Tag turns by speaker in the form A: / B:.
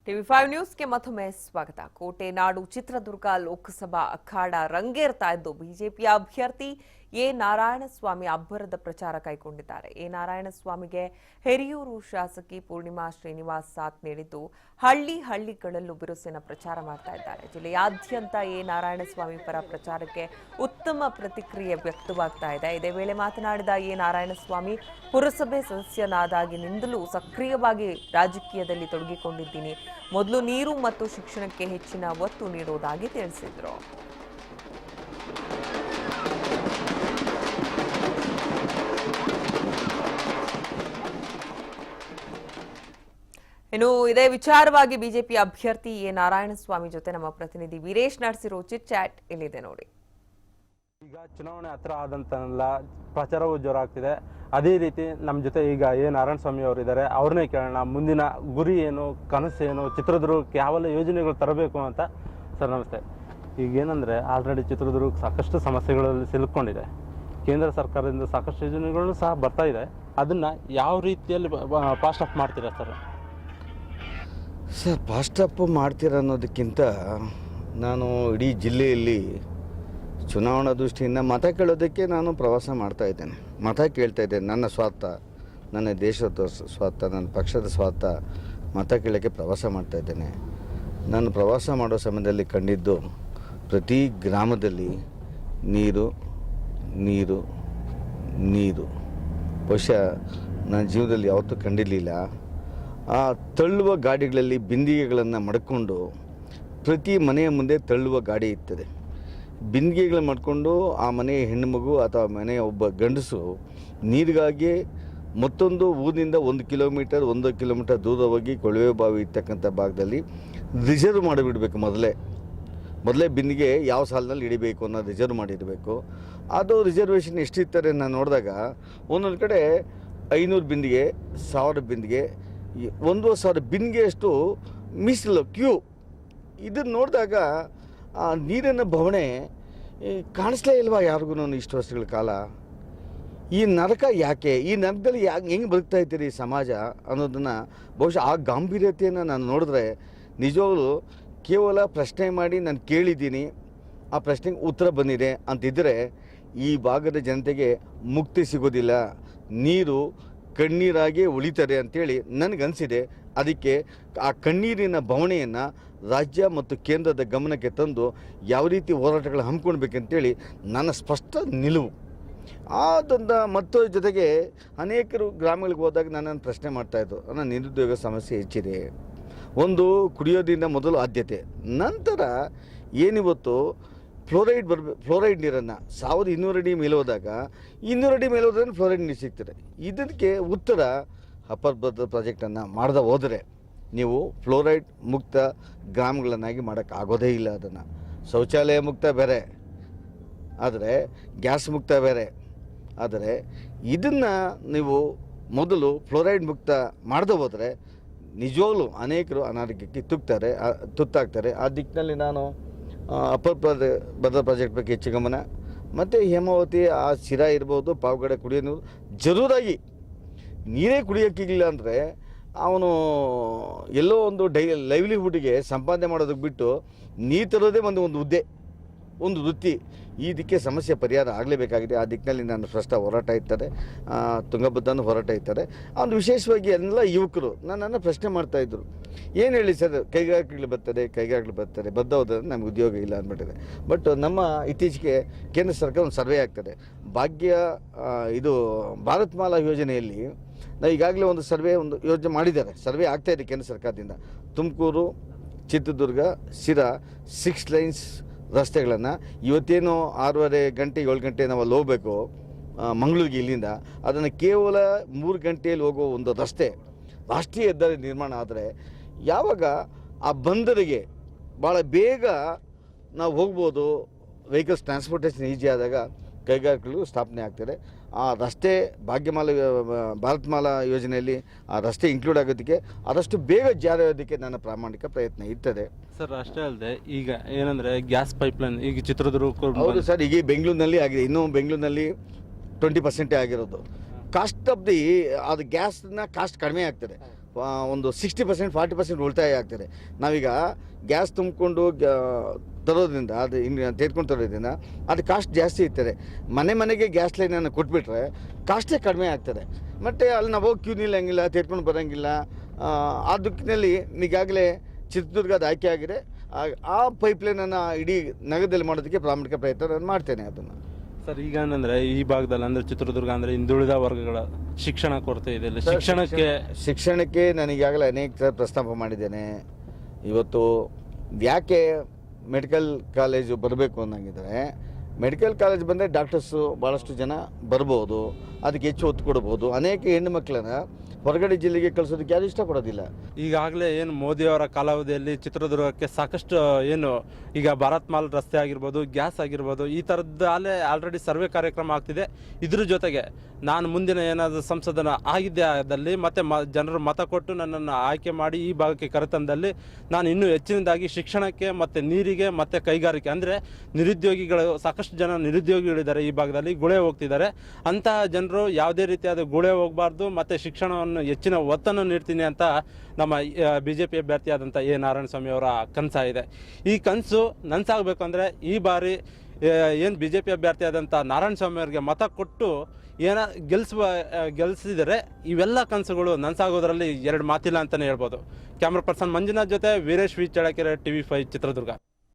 A: ಟಿವಿ5 ನ್ಯೂಸ್ಗೆ ಮತ್ತೊಮ್ಮೆ ಸ್ವಾಗತ. ಕೋಟೆ ನಾಡು ಚಿತ್ರದುರ್ಗ ಲೋಕಸಭಾ ಅಖಾಡ ರಂಗೇರ್ತಾ ಇದ್ದು ಬಿಜೆಪಿಯ ಅಭ್ಯರ್ಥಿ ಎ ನಾರಾಯಣಸ್ವಾಮಿ ಅಬ್ಬರದ ಪ್ರಚಾರ ಕೈಗೊಂಡಿದ್ದಾರೆ. ಎ ನಾರಾಯಣಸ್ವಾಮಿಗೆ ಹಿರಿಯೂರು ಶಾಸಕಿ ಪೂರ್ಣಿಮಾ ಶ್ರೀನಿವಾಸ್ ಸಾಥ್ ನೀಡಿದ್ದು ಹಳ್ಳಿಗಳಲ್ಲೂ ಬಿರುಸಿನ ಪ್ರಚಾರ ಮಾಡ್ತಾ ಇದ್ದಾರೆ. ಜಿಲ್ಲೆಯಾದ್ಯಂತ ಎ ನಾರಾಯಣಸ್ವಾಮಿ ಪರ ಪ್ರಚಾರಕ್ಕೆ ಉತ್ತಮ ಪ್ರತಿಕ್ರಿಯೆ ವ್ಯಕ್ತವಾಗ್ತಾ ಇದೆ. ಇದೇ ವೇಳೆ ಮಾತನಾಡಿದ ಎ ನಾರಾಯಣಸ್ವಾಮಿ, ಪುರಸಭೆ ಸದಸ್ಯನಾದಾಗಿನಿಂದಲೂ ಸಕ್ರಿಯವಾಗಿ ರಾಜಕೀಯದಲ್ಲಿ ತೊಡಗಿಕೊಂಡಿದ್ದೀನಿ. ಮೊದಲು ನೀರು ಮತ್ತು ಶಿಕ್ಷಣಕ್ಕೆ ಹೆಚ್ಚಿನ ಒತ್ತು ನೀಡುವುದಾಗಿ ತಿಳಿಸಿದರು. ಇನ್ನು ಇದೇ ವಿಚಾರವಾಗಿ ಬಿಜೆಪಿ ಅಭ್ಯರ್ಥಿ ಎ ನಾರಾಯಣಸ್ವಾಮಿ ಜೊತೆ ನಮ್ಮ ಪ್ರತಿನಿಧಿ ವೀರೇಶ್ ನಡೆಸಿರೋ ಚಿಟ್ ಚಾಟ್ ಇಲ್ಲಿದೆ ನೋಡಿ.
B: ಈಗ ಚುನಾವಣೆ ಹತ್ರ ಆದಂತೆಲ್ಲ ಪ್ರಚಾರವೂ ಜೋರಾಗ್ತಿದೆ. ಅದೇ ರೀತಿ ನಮ್ಮ ಜೊತೆ ಈಗ ಎ ನಾರಾಯಣಸ್ವಾಮಿ ಅವರು ಇದ್ದಾರೆ. ಅವ್ರನ್ನೇ ಕೇಳೋಣ, ಮುಂದಿನ ಗುರಿ ಏನು, ಕನಸು ಏನು, ಚಿತ್ರದುರ್ಗಕ್ಕೆ ಯಾವೆಲ್ಲ ಯೋಜನೆಗಳು ತರಬೇಕು ಅಂತ. ಸರ್ ನಮಸ್ತೆ. ಈಗ ಏನಂದರೆ ಆಲ್ರೆಡಿ ಚಿತ್ರದುರ್ಗ ಸಾಕಷ್ಟು ಸಮಸ್ಯೆಗಳಲ್ಲಿ ಸಿಲುಕೊಂಡಿದೆ. ಕೇಂದ್ರ ಸರ್ಕಾರದಿಂದ ಸಾಕಷ್ಟು ಯೋಜನೆಗಳು ಸಹ ಬರ್ತಾ ಇದೆ. ಅದನ್ನು ಯಾವ ರೀತಿಯಲ್ಲಿ ಪಾಸ್ಟ್ ಅಪ್ ಮಾಡ್ತೀರಾ ಸರ್?
C: ಸರ್, ಪಾಸ್ಟ್ ಅಪ್ ಮಾಡ್ತೀರ ಅನ್ನೋದಕ್ಕಿಂತ ನಾನು ಇಡೀ ಜಿಲ್ಲೆಯಲ್ಲಿ ಚುನಾವಣಾ ದೃಷ್ಟಿಯಿಂದ ಮತ ಕೇಳೋದಕ್ಕೆ ನಾನು ಪ್ರವಾಸ ಮಾಡ್ತಾ ಇದ್ದೇನೆ. ಮತ ಕೇಳ್ತಾ ಇದ್ದೇನೆ. ನನ್ನ ಸ್ವಾರ್ಥ, ನನ್ನ ದೇಶದ ಸ್ವಾರ್ಥ, ನನ್ನ ಪಕ್ಷದ ಸ್ವಾರ್ಥ ಮತ ಕೇಳೋಕ್ಕೆ ಪ್ರವಾಸ ಮಾಡ್ತಾ ಇದ್ದೇನೆ. ನಾನು ಪ್ರವಾಸ ಮಾಡೋ ಸಮಯದಲ್ಲಿ ಕಂಡಿದ್ದು ಪ್ರತಿ ಗ್ರಾಮದಲ್ಲಿ ನೀರು ನೀರು ನೀರು. ಬಹುಶಃ ನನ್ನ ಜೀವನದಲ್ಲಿ ಯಾವತ್ತೂ ಕಂಡಿರಲಿಲ್ಲ. ಆ ತಳ್ಳುವ ಗಾಡಿಗಳಲ್ಲಿ ಬಿಂದಿಗೆಗಳನ್ನು ಮಡ್ಕೊಂಡು ಪ್ರತಿ ಮನೆಯ ಮುಂದೆ ತಳ್ಳುವ ಗಾಡಿ ಇರ್ತದೆ. ಬಿಂದಿಗೆಗಳು ಮಾಡಿಕೊಂಡು ಆ ಮನೆಯ ಹೆಣ್ಣುಮಗು ಅಥವಾ ಮನೆಯ ಒಬ್ಬ ಗಂಡಸು ನೀರಿಗಾಗಿ ಮತ್ತೊಂದು ಊರಿನಿಂದ 1 ಕಿಲೋಮೀಟರ್ ದೂರ ಹೋಗಿ ಕೊಳವೆ ಬಾವಿ ಇರ್ತಕ್ಕಂಥ ಭಾಗದಲ್ಲಿ ರಿಸರ್ವ್ ಮಾಡಿಬಿಡಬೇಕು. ಮೊದಲೇ ಬಿಂದಿಗೆ ಯಾವ ಸಾಲಿನಲ್ಲಿ ಇಡಬೇಕು ಅನ್ನೋ ರಿಸರ್ವ್ ಮಾಡಿರಬೇಕು. ಅದು ರಿಸರ್ವೇಷನ್ ಎಷ್ಟಿರ್ತಾರೆ ನಾನು ನೋಡಿದಾಗ ಒಂದೊಂದು ಕಡೆ 500 ಬಿಂದಿಗೆ, 1000 ಬಿಂದಿಗೆ, 1,500 ಬಿಂದಿಗೆಯಷ್ಟು ಮೀಸಲು ಕ್ಯೂ. ಇದನ್ನು ನೋಡಿದಾಗ ಆ ನೀರಿನ ಬವಣೆ ಕಾಣಿಸ್ಲೇ ಇಲ್ವಾ ಯಾರಿಗೂ ಇಷ್ಟು ವರ್ಷಗಳ ಕಾಲ? ಈ ನರಕ ಯಾಕೆ? ಈ ನರಕದಲ್ಲಿ ಹೆಂಗೆ ಬದುಕ್ತಾ ಇದ್ದೀರಿ ಈ ಸಮಾಜ ಅನ್ನೋದನ್ನು ಬಹುಶಃ ಆ ಗಾಂಭೀರ್ಯತೆಯನ್ನು ನಾನು ನೋಡಿದ್ರೆ ನಿಜವಾಗ್ಲೂ ಕೇವಲ ಪ್ರಶ್ನೆ ಮಾಡಿ ನಾನು ಕೇಳಿದ್ದೀನಿ, ಆ ಪ್ರಶ್ನೆಗೆ ಉತ್ತರ ಬಂದಿದೆ ಅಂತಿದ್ದರೆ ಈ ಭಾಗದ ಜನತೆಗೆ ಮುಕ್ತಿ ಸಿಗೋದಿಲ್ಲ. ನೀರು ಕಣ್ಣೀರಾಗಿ ಉಳಿತಾರೆ ಅಂಥೇಳಿ ನನಗನ್ಸಿದೆ. ಅದಕ್ಕೆ ಆ ಕಣ್ಣೀರಿನ ಬವಣೆಯನ್ನು ರಾಜ್ಯ ಮತ್ತು ಕೇಂದ್ರದ ಗಮನಕ್ಕೆ ತಂದು ಯಾವ ರೀತಿ ಹೋರಾಟಗಳು ಹಮ್ಮಿಕೊಳ್ಬೇಕಂತೇಳಿ ನನ್ನ ಸ್ಪಷ್ಟ ನಿಲುವು. ಅದೊಂದು ಮತ್ತು ಜೊತೆಗೆ ಅನೇಕರು ಗ್ರಾಮಗಳಿಗೆ ಹೋದಾಗ ನನ್ನನ್ನು ಪ್ರಶ್ನೆ ಮಾಡ್ತಾಯಿದ್ರು, ನನ್ನ ನಿರುದ್ಯೋಗ ಸಮಸ್ಯೆ ಹೆಚ್ಚಿದೆ. ಒಂದು ಕುಡಿಯೋದ್ರಿಂದ ಮೊದಲು ಆದ್ಯತೆ, ನಂತರ ಏನಿವತ್ತು ಫ್ಲೋರೈಡ್ ನೀರನ್ನು 1200 ಅಡಿ ಮೇಲೆ ಹೋದಾಗ 200 ಅಡಿ ಮೇಲೆ ಹೋದ್ರೆ ಫ್ಲೋರೈಡ್ ನೀರು ಸಿಗ್ತದೆ. ಇದಕ್ಕೆ ಉತ್ತರ ಅಪ್ಪರ್ ಭದ್ರಾ ಪ್ರಾಜೆಕ್ಟನ್ನು ಮಾಡದೆ ಹೋದರೆ ನೀವು ಫ್ಲೋರೈಡ್ ಮುಕ್ತ ಗ್ರಾಮಗಳನ್ನಾಗಿ ಮಾಡೋಕ್ಕಾಗೋದೇ ಇಲ್ಲ. ಅದನ್ನು ಶೌಚಾಲಯ ಮುಕ್ತ ಬೇರೆ, ಆದರೆ ಗ್ಯಾಸ್ ಮುಕ್ತ ಬೇರೆ. ಆದರೆ ಇದನ್ನು ನೀವು ಮೊದಲು ಫ್ಲೋರೈಡ್ ಮುಕ್ತ ಮಾಡದೆ ಹೋದರೆ ನಿಜವಾಗ್ಲೂ ಅನೇಕರು ಅನಾರೋಗ್ಯಕ್ಕೆ ತುತ್ತಾಗ್ತಾರೆ. ಆ ದಿಕ್ಕಿನಲ್ಲಿ ನಾನು ಅಪ್ಪರ್ ಭದ್ರಾ ಪ್ರಾಜೆಕ್ಟ್ ಬಗ್ಗೆ ಹೆಚ್ಚು ಗಮನ, ಮತ್ತು ಹೇಮಾವತಿ ಆ ಶಿರಾ ಇರ್ಬೋದು, ಪಾವಗಡ ಕುಡಿಯೋ ನೀರು ಜರೂರಾಗಿ. ನೀರೇ ಕುಡಿಯೋಕ್ಕಿಲ್ಲ ಅಂದರೆ ಅವನು ಎಲ್ಲೋ ಒಂದು ಲೈವ್ಲಿಹುಡ್ಗೆ ಸಂಪಾದನೆ ಮಾಡೋದಕ್ಕೆ ಬಿಟ್ಟು ನೀರು ತರೋದೇ ಒಂದು ವೃತ್ತಿ. ಈ ದಿಕ್ಕೆ ಸಮಸ್ಯೆ ಪರಿಹಾರ ಆಗಲೇಬೇಕಾಗಿದೆ. ಆ ದಿಕ್ಕಿನಲ್ಲಿ ನನ್ನ ಸ್ಪಷ್ಟ ಹೋರಾಟ ಇರ್ತಾರೆ, ತುಂಗಭದ್ರನೂ ಹೋರಾಟ ಇರ್ತಾರೆ. ಒಂದು ವಿಶೇಷವಾಗಿ ಎಲ್ಲ ಯುವಕರು ನನ್ನನ್ನು ಪ್ರಶ್ನೆ ಮಾಡ್ತಾಯಿದ್ರು, ಏನು ಹೇಳಿ ಸರ್, ಕೈಗಾರಿಕೆಗಳು ಬರ್ತಾರೆ ಬದ್ಧ ಹೋದ್ರೆ ನಮ್ಗೆ ಉದ್ಯೋಗ ಇಲ್ಲ ಅಂದ್ಬಿಟ್ಟಿದೆ. ಬಟ್ ನಮ್ಮ ಇತ್ತೀಚೆಗೆ ಕೇಂದ್ರ ಸರ್ಕಾರ ಒಂದು ಸರ್ವೆ ಆಗ್ತದೆ. ಇದು ಭಾರತ್ ಮಾಲಾ ಯೋಜನೆಯಲ್ಲಿ ನಾವು ಈಗಾಗಲೇ ಒಂದು ಯೋಜನೆ ಮಾಡಿದ್ದಾರೆ. ಸರ್ವೆ ಆಗ್ತಾಯಿದೆ ಕೇಂದ್ರ ಸರ್ಕಾರದಿಂದ. ತುಮಕೂರು, ಚಿತ್ರದುರ್ಗ, ಶಿರಾ 6 ಲೈನ್ಸ್ ರಸ್ತೆಗಳನ್ನು ಇವತ್ತೇನು 6:30 ಗಂಟೆ 7 ಗಂಟೆ ನಾವು ಅಲ್ಲಿ ಹೋಗಬೇಕು ಮಂಗಳೂರಿಗೆ ಇಲ್ಲಿಂದ, ಅದನ್ನು ಕೇವಲ 3 ಗಂಟೆಯಲ್ಲಿ ಹೋಗೋ ಒಂದು ರಸ್ತೆ ರಾಷ್ಟ್ರೀಯ ಹೆದ್ದಾರಿ ನಿರ್ಮಾಣ ಆದರೆ ಯಾವಾಗ ಆ ಬಂದರಿಗೆ ಭಾಳ ಬೇಗ ನಾವು ಹೋಗ್ಬೋದು, ವೆಹಿಕಲ್ಸ್ ಟ್ರಾನ್ಸ್ಪೋರ್ಟೇಷನ್ ಈಜಿ ಆದಾಗ ಕೈಗಾರಿಕೆಗಳು ಸ್ಥಾಪನೆ ಆಗ್ತದೆ. ಆ ರಸ್ತೆ ಭಾರತ್ ಮಾಲಾ ಯೋಜನೆಯಲ್ಲಿ ಆ ರಸ್ತೆ ಇನ್ಕ್ಲೂಡ್ ಆಗೋದಕ್ಕೆ ಆದಷ್ಟು ಬೇಗ ಜಾರಿ ಆಗೋದಕ್ಕೆ ನನ್ನ ಪ್ರಾಮಾಣಿಕ ಪ್ರಯತ್ನ ಇರ್ತದೆ
B: ಸರ್. ಅಷ್ಟೇ ಅಲ್ಲದೆ ಈಗ ಏನಂದರೆ ಗ್ಯಾಸ್ ಪೈಪ್ಲೈನ್ ಈಗ ಚಿತ್ರದುರ್ಗ.
C: ಹೌದು ಸರ್, ಈಗ ಬೆಂಗಳೂರಿನಲ್ಲಿ ಆಗಿದೆ. ಇನ್ನೂ ಬೆಂಗಳೂರಿನಲ್ಲಿ 20% ಆಗಿರೋದು. ಕಾಸ್ಟ್ ಆಫ್ ಅದು ಗ್ಯಾಸ್ನ ಕಾಸ್ಟ್ ಕಡಿಮೆ ಆಗ್ತದೆ. ಒಂದು 60% 40% ಉಳಿತಾಯ ಆಗ್ತದೆ. ನಾವೀಗ ಗ್ಯಾಸ್ ತುಂಬಿಕೊಂಡು ತರೋದ್ರಿಂದ ಅದು ತೆಗೆದುಕೊಂಡು ತರೋದ್ರಿಂದ ಅದು ಕಾಸ್ಟ್ ಜಾಸ್ತಿ ಇರ್ತದೆ. ಮನೆಗೆ ಗ್ಯಾಸ್ ಲೈನನ್ನು ಕೊಟ್ಬಿಟ್ರೆ ಕಾಸ್ಟೇ ಕಡಿಮೆ ಆಗ್ತದೆ. ಮತ್ತು ಅಲ್ಲಿ ನಾವು ಹೋಗಿ ಕ್ಯೂ ನಿಲ್ಲಂಗಿಲ್ಲ, ತೆಗೆದುಕೊಂಡು ಬರೋಂಗಿಲ್ಲ. ಆ ದಿಕ್ಕಿನಲ್ಲಿ ಈಗಾಗಲೇ ಚಿತ್ರದುರ್ಗದ ಆಯ್ಕೆ ಆಗಿದೆ. ಆ ಪೈಪ್ಲೈನನ್ನು ಇಡೀ ನಗರದಲ್ಲಿ ಮಾಡೋದಕ್ಕೆ ಪ್ರಾಮಾಣಿಕ ಪ್ರಯತ್ನ ನಾನು ಮಾಡ್ತೇನೆ. ಅದನ್ನು
B: ಸರ್, ಈಗ ಏನಂದರೆ ಈ ಭಾಗದಲ್ಲಿ ಅಂದರೆ ಚಿತ್ರದುರ್ಗ ಅಂದರೆ ಹಿಂದುಳಿದ ವರ್ಗಗಳ ಶಿಕ್ಷಣ ಕೊರತೆ ಇದೆ. ಇಲ್ಲಿ ಶಿಕ್ಷಣಕ್ಕೆ
C: ನಾನು ಈಗಾಗಲೇ ಅನೇಕ ಪ್ರಸ್ತಾಪ ಮಾಡಿದ್ದೇನೆ. ಇವತ್ತು ಯಾಕೆ ಮೆಡಿಕಲ್ ಕಾಲೇಜು ಬರಬೇಕು ಅನ್ನಂಗಿದ್ರೆ, ಮೆಡಿಕಲ್ ಕಾಲೇಜ್ ಬಂದರೆ ಡಾಕ್ಟರ್ಸು ಭಾಳಷ್ಟು ಜನ ಬರ್ಬೋದು, ಅದಕ್ಕೆ ಹೆಚ್ಚು ಒತ್ತು ಕೊಡ್ಬೋದು. ಅನೇಕ ಹೆಣ್ಣು ಮಕ್ಕಳನ್ನು ಹೊರಗಡೆ ಜಿಲ್ಲೆಗೆ ಕಳಿಸೋದಕ್ಕೆ ಯಾರು ಇಷ್ಟಪಡೋದಿಲ್ಲ.
B: ಈಗಾಗಲೇ ಏನು ಮೋದಿಯವರ ಕಾಲಾವಧಿಯಲ್ಲಿ ಚಿತ್ರದುರ್ಗಕ್ಕೆ ಸಾಕಷ್ಟು ಏನು ಈಗ ಭಾರತ್ ಮಾಲ್ ರಸ್ತೆ ಆಗಿರ್ಬೋದು, ಗ್ಯಾಸ್ ಆಗಿರ್ಬೋದು, ಈ ಥರದ್ದಲ್ಲೇ ಆಲ್ರೆಡಿ ಸರ್ವೆ ಕಾರ್ಯಕ್ರಮ ಆಗ್ತಿದೆ. ಇದ್ರ ಜೊತೆಗೆ ನಾನು ಮುಂದಿನ ಏನಾದರೂ ಸಂಸದನ ಆಗಿದ್ದೇ ಆದಲ್ಲಿ ಮತ್ತು ಜನರು ಮತ ಕೊಟ್ಟು ನನ್ನನ್ನು ಆಯ್ಕೆ ಮಾಡಿ ಈ ಭಾಗಕ್ಕೆ ಕರೆತಂದಲ್ಲಿ ನಾನು ಇನ್ನೂ ಹೆಚ್ಚಿನದಾಗಿ ಶಿಕ್ಷಣಕ್ಕೆ ಮತ್ತು ನೀರಿಗೆ ಮತ್ತು ಕೈಗಾರಿಕೆ ಅಂದರೆ ನಿರುದ್ಯೋಗಿಗಳು ಸಾಕಷ್ಟು ಜನ ನಿರುದ್ಯೋಗಿಗಳಿದ್ದಾರೆ ಈ ಭಾಗದಲ್ಲಿ, ಗುಳೆ ಹೋಗ್ತಿದ್ದಾರೆ. ಅಂತಹ ಜನರು ಯಾವುದೇ ರೀತಿಯಾದ ಗುಳೆ ಹೋಗಬಾರ್ದು ಮತ್ತು ಶಿಕ್ಷಣವನ್ನು ಹೆಚ್ಚಿನ ಒತ್ತನ್ನು ನೀಡ್ತೀನಿ ಅಂತ ನಮ್ಮ BJP ಅಭ್ಯರ್ಥಿಯಾದಂಥ ಎ ನಾರಾಯಣಸ್ವಾಮಿ ಅವರ ಕನಸಾಗಿದೆ. ಈ ಕನಸು ನನಸಾಗಬೇಕು ಅಂದರೆ ಈ ಬಾರಿ ಏನು BJP ಅಭ್ಯರ್ಥಿಯಾದಂಥ ನಾರಾಯಣಸ್ವಾಮಿ ಅವರಿಗೆ ಮತ ಕೊಟ್ಟು ಗೆಲ್ಲಿಸಿದರೆ ಇವೆಲ್ಲ ಕನಸುಗಳು ನನಸಾಗೋದ್ರಲ್ಲಿ ಎರಡು ಮಾತಿಲ್ಲ ಅಂತಲೇ ಹೇಳ್ಬೋದು. ಕ್ಯಾಮ್ರಾ ಪರ್ಸನ್ ಮಂಜುನಾಥ್ ಜೊತೆ ವೀರೇಶ್ ವಿ ಚಳ್ಳಕೆರೆ TV5 ಚಿತ್ರದುರ್ಗ.